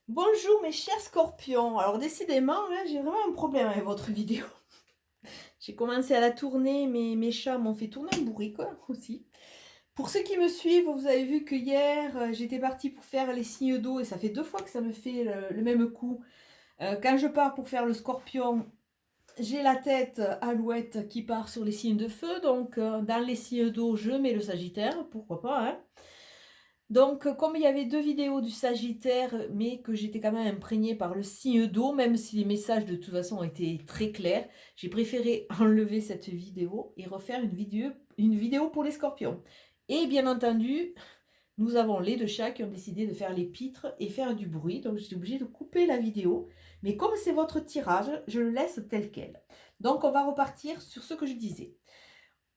Bonjour mes chers scorpions. Alors décidément, là, j'ai vraiment un problème avec votre vidéo. J'ai commencé à la tourner, mais mes chats m'ont fait tourner un bourrique quoi, aussi. Pour ceux qui me suivent, vous avez vu que hier, j'étais partie pour faire les signes d'eau et ça fait 2 fois que ça me fait le même coup. Quand je pars pour faire le scorpion, j'ai la tête alouette qui part sur les signes de feu. Donc dans les signes d'eau, je mets le sagittaire, pourquoi pas, hein. Donc, comme il y avait 2 vidéos du Sagittaire, mais que j'étais quand même imprégnée par le signe d'eau, même si les messages de toute façon étaient très clairs, j'ai préféré enlever cette vidéo et refaire une vidéo pour les Scorpions. Et bien entendu, nous avons les 2 chats qui ont décidé de faire les pitres et faire du bruit, donc j'étais obligée de couper la vidéo. Mais comme c'est votre tirage, je le laisse tel quel. Donc on va repartir sur ce que je disais.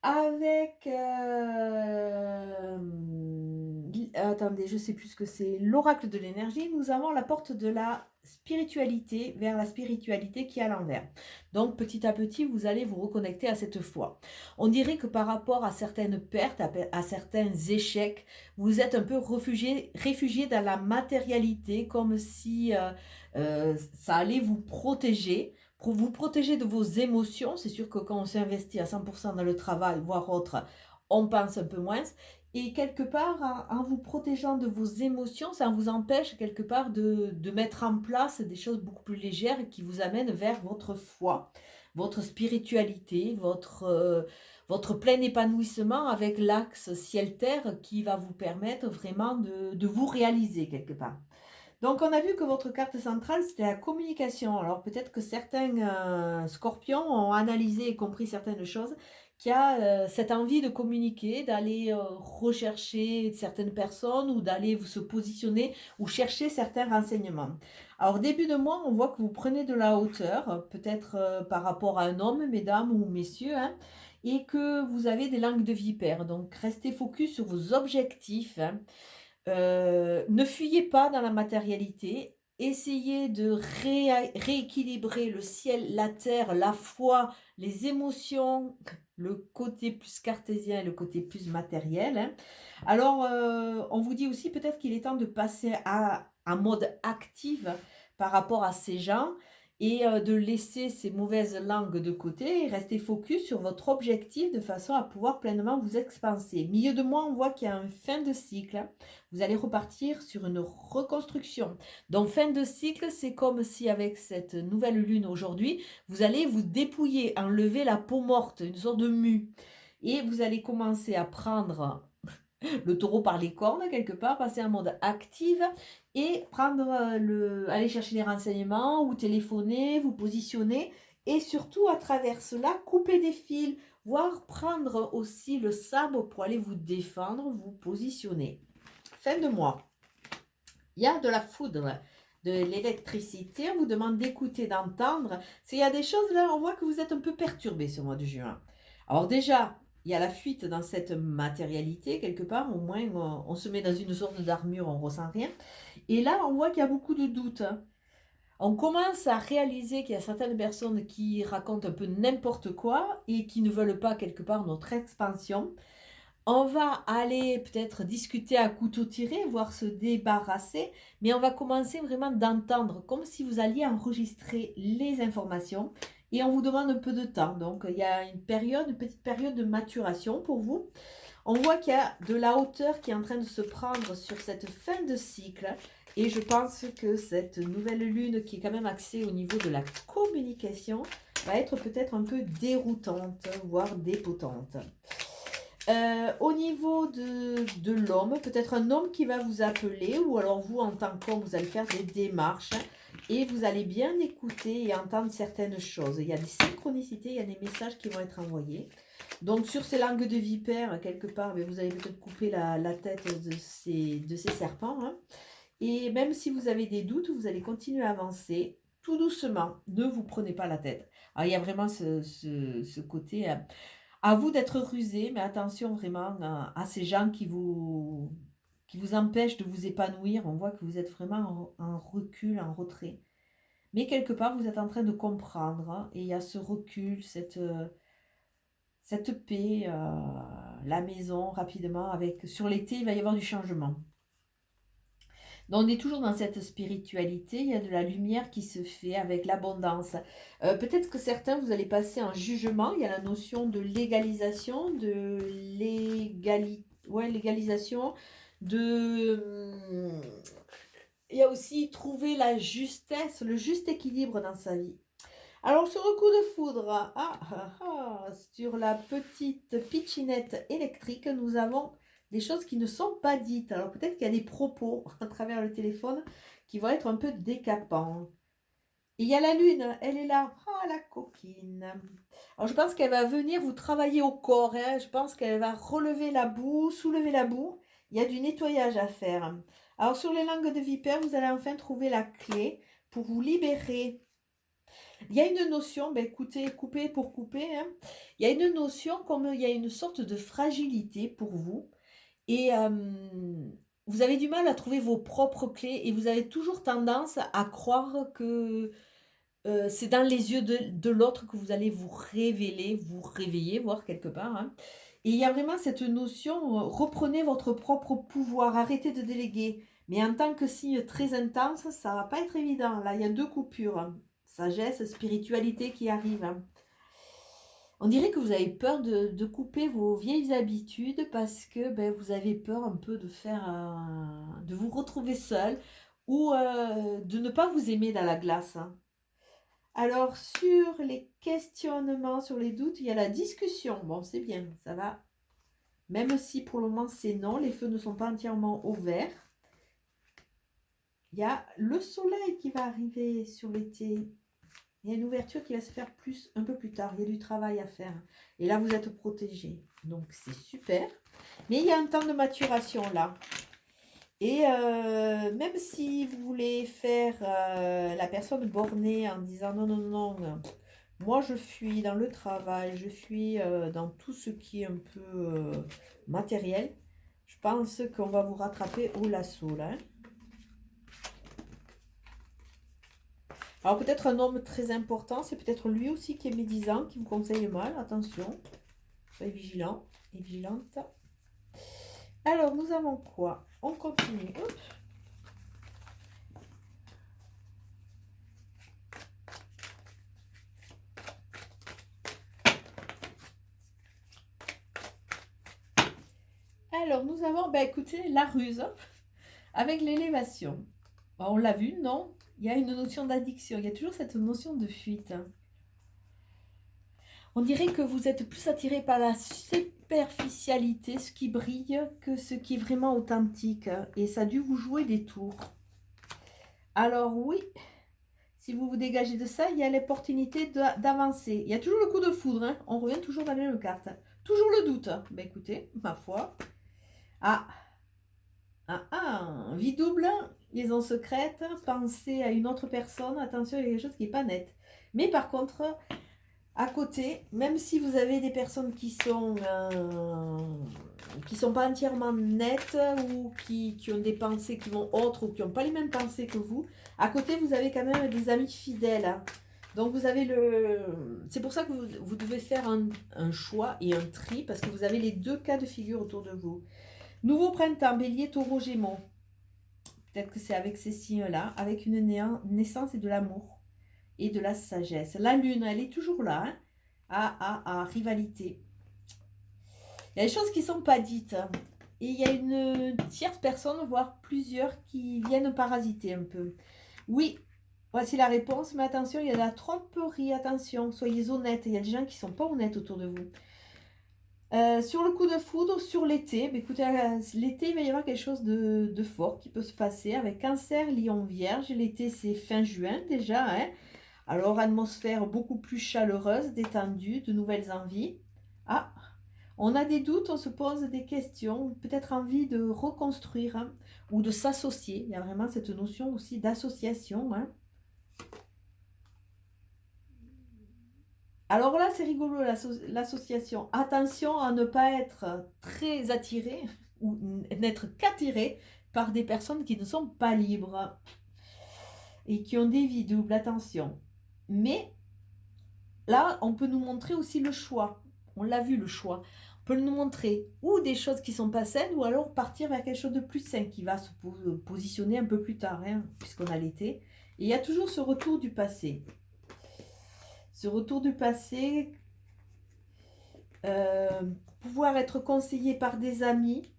Avec, attendez, je sais plus ce que c'est, l'oracle de l'énergie, nous avons la porte de la spiritualité vers la spiritualité qui est à l'envers. Donc petit à petit, vous allez vous reconnecter à cette foi. On dirait que par rapport à certaines pertes, à certains échecs, vous êtes un peu réfugié dans la matérialité, comme si ça allait vous protéger. Pour vous protéger de vos émotions, c'est sûr que quand on s'investit à 100% dans le travail, voire autre, on pense un peu moins. Et quelque part, en vous protégeant de vos émotions, ça vous empêche quelque part de mettre en place des choses beaucoup plus légères qui vous amènent vers votre foi, votre spiritualité, votre plein épanouissement avec l'axe ciel-terre qui va vous permettre vraiment de vous réaliser quelque part. Donc, on a vu que votre carte centrale, c'était la communication. Alors, peut-être que certains scorpions ont analysé et compris certaines choses, qu'il y a cette envie de communiquer, d'aller rechercher certaines personnes ou d'aller se positionner ou chercher certains renseignements. Alors, début de mois, on voit que vous prenez de la hauteur, peut-être par rapport à un homme, mesdames ou messieurs, hein, et que vous avez des langues de vipère. Donc, restez focus sur vos objectifs, hein. Ne fuyez pas dans la matérialité, essayez de rééquilibrer le ciel, la terre, la foi, les émotions, le côté plus cartésien et le côté plus matériel, hein. Alors, on vous dit aussi peut-être qu'il est temps de passer en mode active par rapport à ces gens et de laisser ces mauvaises langues de côté et rester focus sur votre objectif de façon à pouvoir pleinement vous expanser. Milieu de mois, on voit qu'il y a une fin de cycle, hein. Vous allez repartir sur une reconstruction. Donc, fin de cycle, c'est comme si avec cette nouvelle lune aujourd'hui, vous allez vous dépouiller, enlever la peau morte, une sorte de mue. Et vous allez commencer à prendre le taureau par les cornes, quelque part, passer en mode active et aller chercher des renseignements ou téléphoner, vous positionner et surtout à travers cela, couper des fils, voire prendre aussi le sabre pour aller vous défendre, vous positionner. Fin de mois, il y a de la foudre, de l'électricité, on vous demande d'écouter, d'entendre. S'il y a des choses là, on voit que vous êtes un peu perturbé ce mois de juin. Alors déjà, il y a la fuite dans cette matérialité, quelque part, au moins on se met dans une sorte d'armure, on ne ressent rien. Et là, on voit qu'il y a beaucoup de doutes, hein. On commence à réaliser qu'il y a certaines personnes qui racontent un peu n'importe quoi et qui ne veulent pas quelque part notre expansion. On va aller peut-être discuter à couteau tiré, voire se débarrasser, mais on va commencer vraiment d'entendre, comme si vous alliez enregistrer les informations et on vous demande un peu de temps. Donc il y a une petite période de maturation pour vous. On voit qu'il y a de la hauteur qui est en train de se prendre sur cette fin de cycle et je pense que cette nouvelle lune qui est quand même axée au niveau de la communication va être peut-être un peu déroutante, voire dépotente. Au niveau de l'homme, peut-être un homme qui va vous appeler, ou alors vous, en tant qu'homme, vous allez faire des démarches et vous allez bien écouter et entendre certaines choses. Il y a des synchronicités, il y a des messages qui vont être envoyés. Donc, sur ces langues de vipère, quelque part, mais vous allez peut-être couper la tête de ces serpents, hein. Et même si vous avez des doutes, vous allez continuer à avancer tout doucement. Ne vous prenez pas la tête. Alors, il y a vraiment ce côté. À vous d'être rusé, mais attention vraiment à ces gens qui vous empêchent de vous épanouir. On voit que vous êtes vraiment en recul, en retrait. Mais quelque part, vous êtes en train de comprendre, hein, et il y a ce recul, cette paix, la maison rapidement. Sur l'été, il va y avoir du changement. Donc, on est toujours dans cette spiritualité, il y a de la lumière qui se fait avec l'abondance. Peut-être que certains, vous allez passer un jugement, il y a la notion de légalisation, de légalisation, de... Il y a aussi trouver la justesse, le juste équilibre dans sa vie. Alors, sur le coup de foudre, sur la petite pitchinette électrique, nous avons des choses qui ne sont pas dites. Alors, peut-être qu'il y a des propos à travers le téléphone qui vont être un peu décapants. Et il y a la lune, elle est là. Ah, la coquine. Alors, je pense qu'elle va venir vous travailler au corps, hein. Je pense qu'elle va relever la boue, soulever la boue. Il y a du nettoyage à faire. Alors, sur les langues de vipère, vous allez enfin trouver la clé pour vous libérer. Il y a une notion, ben écoutez, couper pour couper, hein. Il y a une notion comme il y a une sorte de fragilité pour vous. Et vous avez du mal à trouver vos propres clés et vous avez toujours tendance à croire que c'est dans les yeux de l'autre que vous allez vous révéler, vous réveiller, voir quelque part, hein. Et il y a vraiment cette notion, reprenez votre propre pouvoir, arrêtez de déléguer. Mais en tant que signe très intense, ça va pas être évident. Là, il y a deux coupures, hein. Sagesse, spiritualité qui arrive, hein. On dirait que vous avez peur de couper vos vieilles habitudes parce que ben, vous avez peur un peu de faire, de vous retrouver seul ou de ne pas vous aimer dans la glace, hein. Alors, sur les questionnements, sur les doutes, il y a la discussion. Bon, c'est bien, ça va. Même si pour le moment c'est non, les feux ne sont pas entièrement ouverts. Il y a le soleil qui va arriver sur l'été. Il y a une ouverture qui va se faire un peu plus tard. Il y a du travail à faire. Et là, vous êtes protégé. Donc, c'est super. Mais il y a un temps de maturation là. Et même si vous voulez faire la personne bornée en disant non, non, non, moi je suis dans le travail, je suis dans tout ce qui est un peu matériel, je pense qu'on va vous rattraper au lasso là, hein. Alors peut-être un homme très important, c'est peut-être lui aussi qui est médisant, qui vous conseille mal, attention, soyez vigilant et vigilante. Alors nous avons quoi? On continue. Oups. Alors nous avons, ben écoutez, la ruse avec l'élévation. On l'a vu, non? Il y a une notion d'addiction, il y a toujours cette notion de fuite. On dirait que vous êtes plus attiré par la superficialité, ce qui brille, que ce qui est vraiment authentique. Et ça a dû vous jouer des tours. Alors oui, si vous vous dégagez de ça, il y a l'opportunité d'avancer. Il y a toujours le coup de foudre, hein. On revient toujours dans la même carte. Toujours le doute. Ben écoutez, ma foi. Ah, vie double, liaison secrète, pensez à une autre personne, attention, il y a quelque chose qui n'est pas net. Mais par contre, à côté, même si vous avez des personnes qui sont pas entièrement nettes ou qui ont des pensées qui vont autres ou qui n'ont pas les mêmes pensées que vous, à côté, vous avez quand même des amis fidèles, hein. Donc vous avez c'est pour ça que vous devez faire un choix et un tri parce que vous avez les deux cas de figure autour de vous. Nouveau printemps, bélier, taureau, gémeaux. Peut-être que c'est avec ces signes-là, avec une naissance et de l'amour et de la sagesse. La lune, elle est toujours là, hein. Rivalité. Il y a des choses qui ne sont pas dites. Et il y a une tierce personne, voire plusieurs, qui viennent parasiter un peu. Oui, voici la réponse, mais attention, il y a de la tromperie, attention, soyez honnêtes. Il y a des gens qui ne sont pas honnêtes autour de vous. Sur le coup de foudre, sur l'été, écoutez, l'été, il va y avoir quelque chose de fort qui peut se passer avec Cancer, Lion, Vierge. L'été, c'est fin juin déjà, hein. Alors, atmosphère beaucoup plus chaleureuse, détendue, de nouvelles envies. Ah, on a des doutes, on se pose des questions, peut-être envie de reconstruire, hein, ou de s'associer. Il y a vraiment cette notion aussi d'association, hein. Alors là, c'est rigolo, l'association. Attention à ne pas être très attiré ou n'être qu'attiré par des personnes qui ne sont pas libres et qui ont des vies doubles. Attention. Mais là, on peut nous montrer aussi le choix. On l'a vu, le choix. peut nous montrer ou des choses qui sont pas saines, ou alors partir vers quelque chose de plus sain, qui va se positionner un peu plus tard, hein, puisqu'on a l'été. Et il y a toujours ce retour du passé. Ce retour du passé, pouvoir être conseillé par des amis,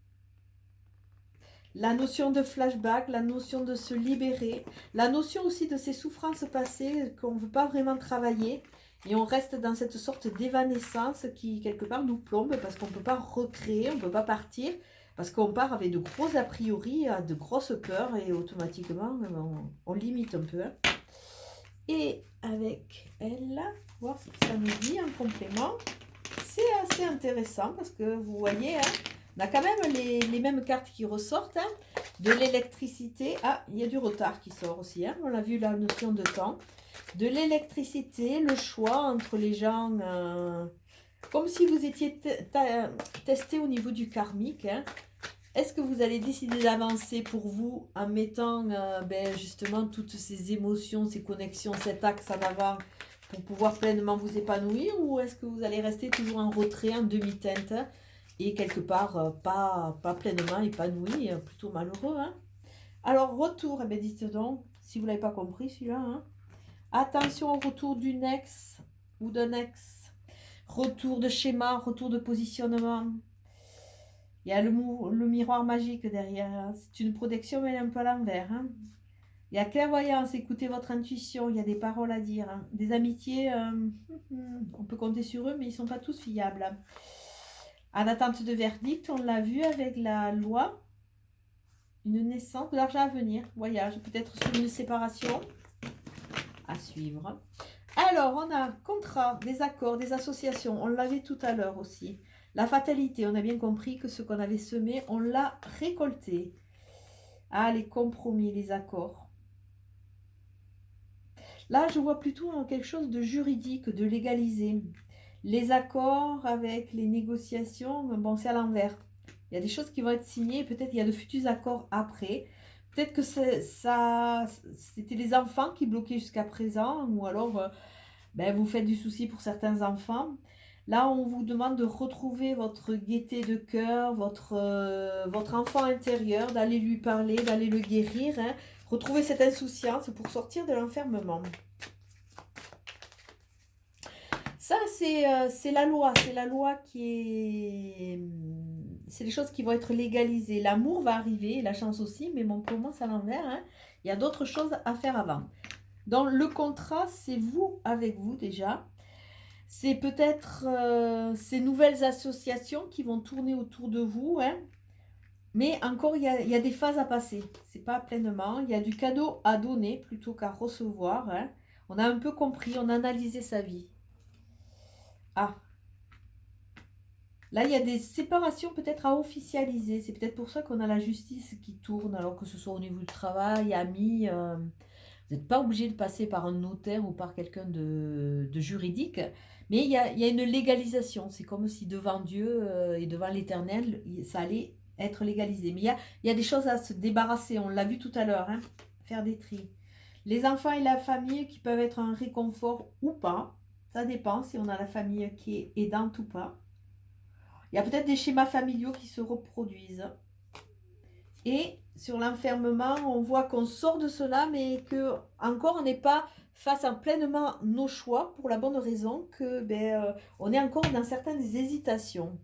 la notion de flashback, la notion de se libérer, la notion aussi de ces souffrances passées qu'on ne veut pas vraiment travailler, et on reste dans cette sorte d'évanescence qui quelque part nous plombe, parce qu'on ne peut pas recréer, on ne peut pas partir, parce qu'on part avec de gros a priori, de grosses peurs, et automatiquement on limite un peu. Et avec elle, voir ce que ça nous dit en complément. C'est assez intéressant parce que vous voyez, hein, on a quand même les mêmes cartes qui ressortent, hein, de l'électricité. Ah, il y a du retard qui sort aussi, hein, on a vu la notion de temps. De l'électricité, le choix entre les gens, comme si vous étiez testé au niveau du karmique. Hein. Est-ce que vous allez décider d'avancer pour vous en mettant justement toutes ces émotions, ces connexions, cet axe en avant pour pouvoir pleinement vous épanouir, ou est-ce que vous allez rester toujours en retrait, en demi-teinte et quelque part pas pleinement épanoui, plutôt malheureux, hein? Alors retour, dites donc, si vous ne l'avez pas compris celui-là, hein. Attention au retour d'une ex ou d'un ex, retour de schéma, retour de positionnement. Il y a le miroir magique derrière, hein. C'est une protection mais elle est un peu à l'envers, hein. Il y a clairvoyance, écoutez votre intuition, il y a des paroles à dire, hein. Des amitiés, on peut compter sur eux, mais ils ne sont pas tous fiables, hein. En attente de verdict, on l'a vu avec la loi, une naissance, de l'argent à venir, voyage, peut-être sur une séparation, à suivre. Alors, on a contrat, des accords, des associations, on l'avait tout à l'heure aussi. La fatalité, on a bien compris que ce qu'on avait semé, on l'a récolté. Ah, les compromis, les accords. Là, je vois plutôt quelque chose de juridique, de légalisé. Les accords avec les négociations, bon, c'est à l'envers. Il y a des choses qui vont être signées, peut-être il y a de futurs accords après. Peut-être que c'était les enfants qui bloquaient jusqu'à présent, ou alors vous faites du souci pour certains enfants. Là, on vous demande de retrouver votre gaieté de cœur, votre enfant intérieur, d'aller lui parler, d'aller le guérir, hein. Retrouver cette insouciance pour sortir de l'enfermement. Ça, c'est la loi. C'est la loi qui est... C'est les choses qui vont être légalisées. L'amour va arriver, la chance aussi, mais bon, pour moi, c'est à l'envers, hein. Il y a d'autres choses à faire avant. Dans le contrat, c'est vous avec vous déjà. C'est peut-être ces nouvelles associations qui vont tourner autour de vous, hein. Mais encore, il y a des phases à passer. C'est pas pleinement. Il y a du cadeau à donner plutôt qu'à recevoir, hein. On a un peu compris, on a analysé sa vie. Ah. Là, il y a des séparations peut-être à officialiser. C'est peut-être pour ça qu'on a la justice qui tourne, alors que ce soit au niveau du travail, amis. Vous n'êtes pas obligé de passer par un notaire ou par quelqu'un de juridique. Mais il y a une légalisation. C'est comme si devant Dieu et devant l'Éternel, ça allait être légalisé. Mais il y a des choses à se débarrasser. On l'a vu tout à l'heure, hein, faire des tris. Les enfants et la famille qui peuvent être un réconfort ou pas. Ça dépend si on a la famille qui est aidante ou pas. Il y a peut-être des schémas familiaux qui se reproduisent. Et sur l'enfermement, on voit qu'on sort de cela, mais que encore on n'est pas face à pleinement nos choix, pour la bonne raison que on est encore dans certaines hésitations.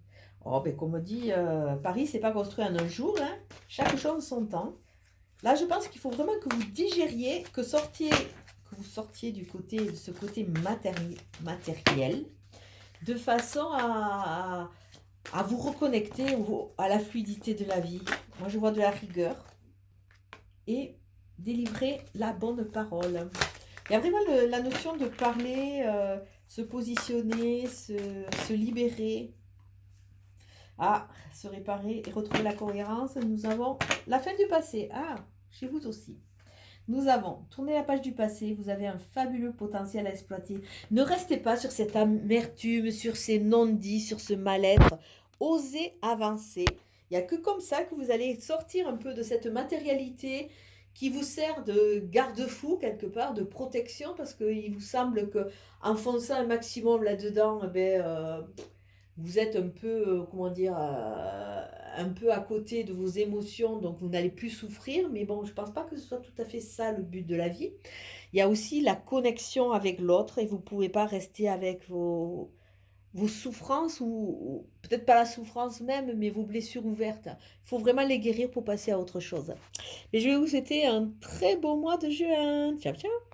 Oh, comme on dit, Paris, c'est pas construit en un jour, hein. Chaque chose son temps. Là, je pense qu'il faut vraiment que vous digériez, que vous sortiez de ce côté matériel, de façon à vous reconnecter à la fluidité de la vie. Moi, je vois de la rigueur et délivrer la bonne parole. Il y a vraiment la notion de parler, se positionner, se libérer, se réparer et retrouver la cohérence. Nous avons la fin du passé. Ah, chez vous aussi. Nous avons tourné la page du passé, vous avez un fabuleux potentiel à exploiter. Ne restez pas sur cette amertume, sur ces non-dits, sur ce mal-être. Osez avancer. Il n'y a que comme ça que vous allez sortir un peu de cette matérialité qui vous sert de garde-fou quelque part, de protection, parce qu'il vous semble qu'en fonçant un maximum là-dedans, vous êtes un peu, comment dire, un peu à côté de vos émotions, donc vous n'allez plus souffrir. Mais bon, je pense pas que ce soit tout à fait ça le but de la vie. Il y a aussi la connexion avec l'autre et vous pouvez pas rester avec vos souffrances ou peut-être pas la souffrance même, mais vos blessures ouvertes. Il faut vraiment les guérir pour passer à autre chose. Et je vais vous souhaiter un très beau mois de juin. Ciao, ciao!